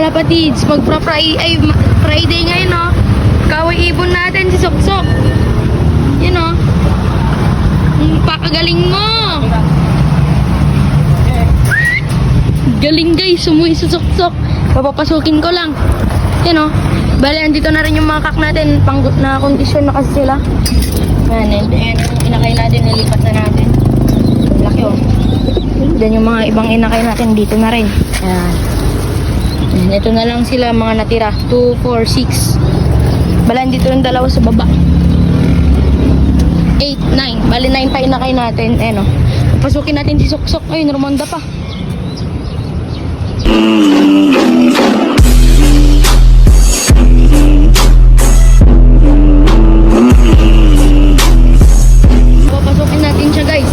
kalapatids, Friday ngayon, no? Kaway ibon natin si Soksok. Yun, no? Pakagaling mo! Galing guys, sumuwi si Soksok. Papapasukin ko lang. Yun, no? Bale, andito na rin yung mga kak natin. Panggut na kondisyon na kasi sila. Yan, and inakay natin, nilipat na natin. Laki, oh. Then yung mga ibang inakay natin dito na rin. Ayan. Ito na lang sila mga natira. 2, 4, 6. Bala, dito yung dalawa sa baba. 8, 9. Bali, 9 pa inakay natin. Ayan, oh. Pasukin natin si Soksok. Ayun, Ramonda pa. Papasukin natin siya, guys.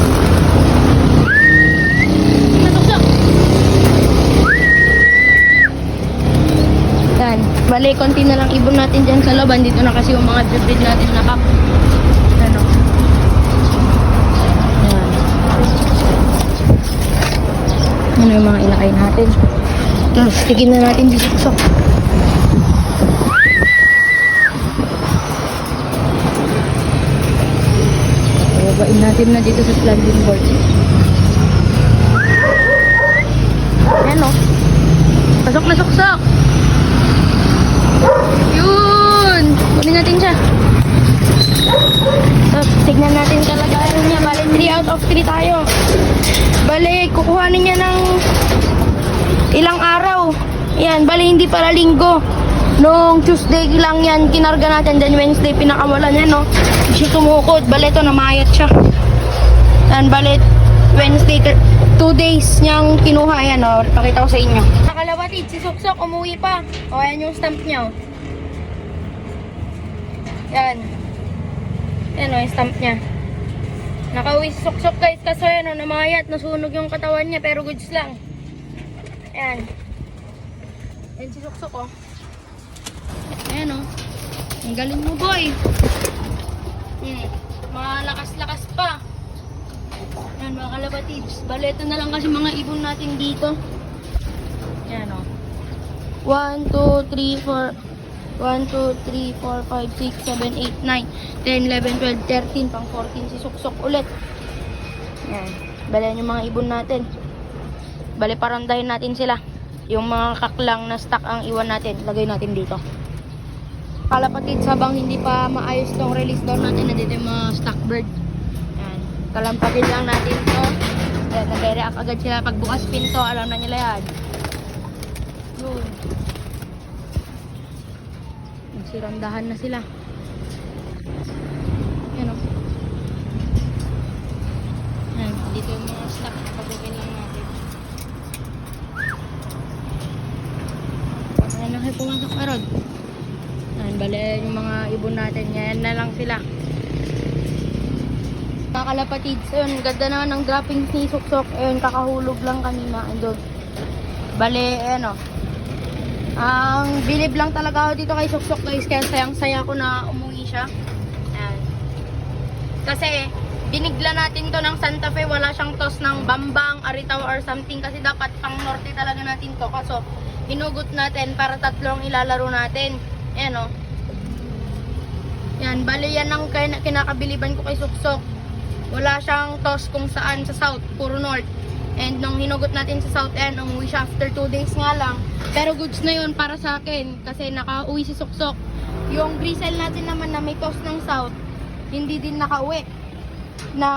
Yan. Bale, konti na lang ibon natin dyan sa laban. Dito na kasi yung mga breed natin na kak. Ano? Yan. Ano yung mga inakay natin. Tapos, tigin na natin si Soksok. Babain natin na dito sa landing board. Ayan, o. Pasok na Soksok. Yun! Kunin natin siya. Tapos, tignan natin kalagayan niya. Bale, 3 out of 3 tayo. Bale, kukuhanin niya ng ilang araw. Yan, bale, hindi para linggo. Noong Tuesday lang yan, kinarga natin. Then Wednesday, pinakawalan niya, no? Hindi siya tumukod. Bale, ito, namayat siya. Yan, bale, Wednesday, 2 days niyang kinuha. Yan, no? Pakita ko sa inyo. Nakalawatid, si Soksok, umuwi pa. O, yan yung stamp niya, o. Yan. Yan, o, yung stamp niya. Nakauwi si Soksok, guys. Kaso, yan, o, namayat. Nasunog yung katawan niya, pero goods lang. Yan. Yan si Soksok, o. Ayan, o. Ang galing mo, boy. Malakas-lakas pa. Ayan, mga kalapatids. Bale, ito na lang kasi mga ibon natin dito. Ayan, o. 1, 2, 3, 4. 1, 2, 3, 4, 5, 6, 7, 8, 9, 10, 11, 12, 13, pang 14 si Soksok ulit. Ayan. Bale, yan yung mga ibon natin. Bale, parandahin natin sila. Yung mga kaklang na stock ang iwan natin. Lagay natin dito. Kalapatids, habang hindi pa maayos tong release down natin, nandito yung mga stock bird. Ayan. Kalampatin lang natin to. Ayan, nag-react agad sila. Pagbukas pinto, alam na nila yan. Yun. Nagsirandahan na sila. Ayan, o. Ayan, dito yung mga stock. Pagbukin lang natin. Ayan, lang kayo pumasok ka ron. Ayan, bale yung mga ibon natin. Yan na lang sila. Mga kalapatids, ayun, ganda na ng dropping ni Soksok. Ayun, kakahulog lang kanina. Ayun. Bale, ayan, o. Ang bilib lang talaga ako dito kay Soksok, guys. Kaya sayang-saya ko na umuwi siya. Ayan. Kasi, binigla natin to ng Santa Fe. Wala siyang toss ng Bambang, Aritaw, or something. Kasi dapat pang norte talaga natin to. Kaso, hinugot natin para tatlong ilalaro natin. Ayan, o. Yan, bali yan ang kinakabiliban ko kay Soksok. Wala siyang toss kung saan sa south, puro north. And nung hinugot natin sa south end, umuwi siya after 2 days nga lang. Pero goods na yun para sa akin kasi nakauwi si Soksok. Yung grisel natin naman na may toss ng south, hindi din nakauwi.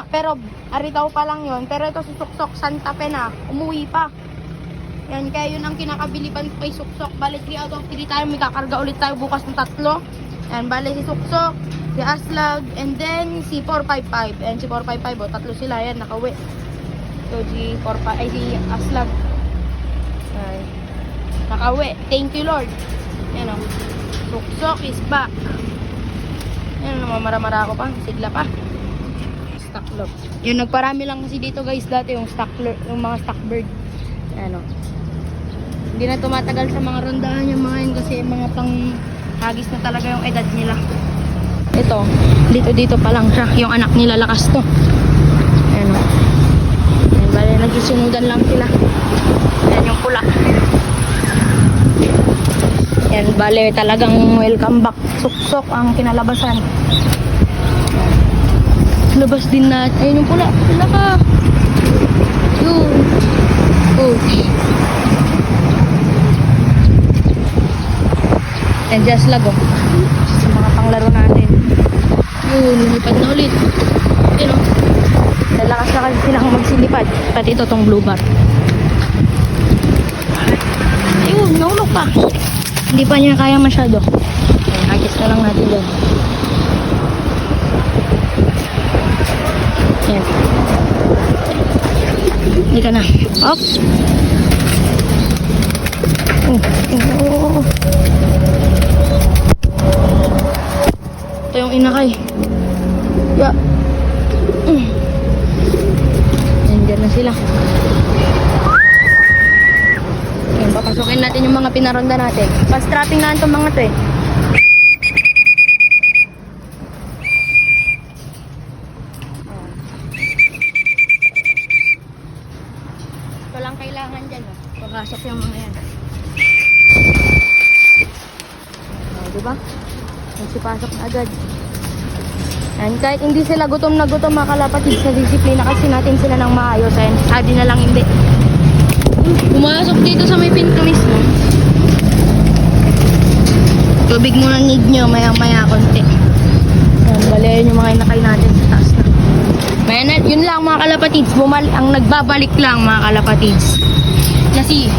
Pero Aritaw pa lang yun. Pero ito si Soksok, Santa Fe na, umuwi pa. Yan, kaya yun ang kinakabiliban ko kay Soksok. Bale, 3 out of 3 tayo. May kakarga ulit tayo bukas ng 3. Yan, bale si Soksok, si Aslag, and then si 455. And si 455, o, 3 sila. Yan, nakauwi. So, si Aslag. Ay, nakauwi. Thank you, Lord. Yan, o. Soksok is back. Yan, namamara-mara ako pa. Sigla pa. Stock lock. Yun, nagparami lang kasi dito, guys, dati yung mga stock bird. Ano, hindi na tumatagal sa mga rondahan yung mga yun kasi mga pang hagis na talaga yung edad nila. Ito, dito pa lang siya. Yung anak nila lakas to. Ayan, o. Ayan, bale, nagsusunudan lang sila. Ayan yung pula. Yan, bale talagang welcome back. Suksok ang kinalabasan. Labas din natin. Ayun yung pula. Pula ka. Yun. Oh. And just lag oh. Sa mga panglaro natin. Yun, lumipad na ulit. Yun oh. Lalakas na kasi silang magsilipad. Pati ito tong blue bar. Ayun, naulog pa. Hindi pa niya kaya masyado. Ayan, adjust na lang natin doon. Yan. Hindi ka na. Up. Oh. Ito yung inakay. Ya. Nandiyan na sila. Yan, papasukin natin yung mga pinaronda natin. Fast-trapping na itong mga to eh. Ito lang kailangan dyan. Oh. Pagkasok yung mga yan. Diba? Nagsipasok na agad. Yan, kahit hindi sila gutom na gutom mga kalapatid sa disiplina kasi natin sila ng maayos. Ayan, sabi na lang hindi. Pumasok dito sa may pinto mismo. Tubig muna need nyo, maya konti. Yan, balayan yung mga inakay natin sa taas na. Yun lang mga kalapatids, ang nagbabalik lang mga kalapatids. Kasi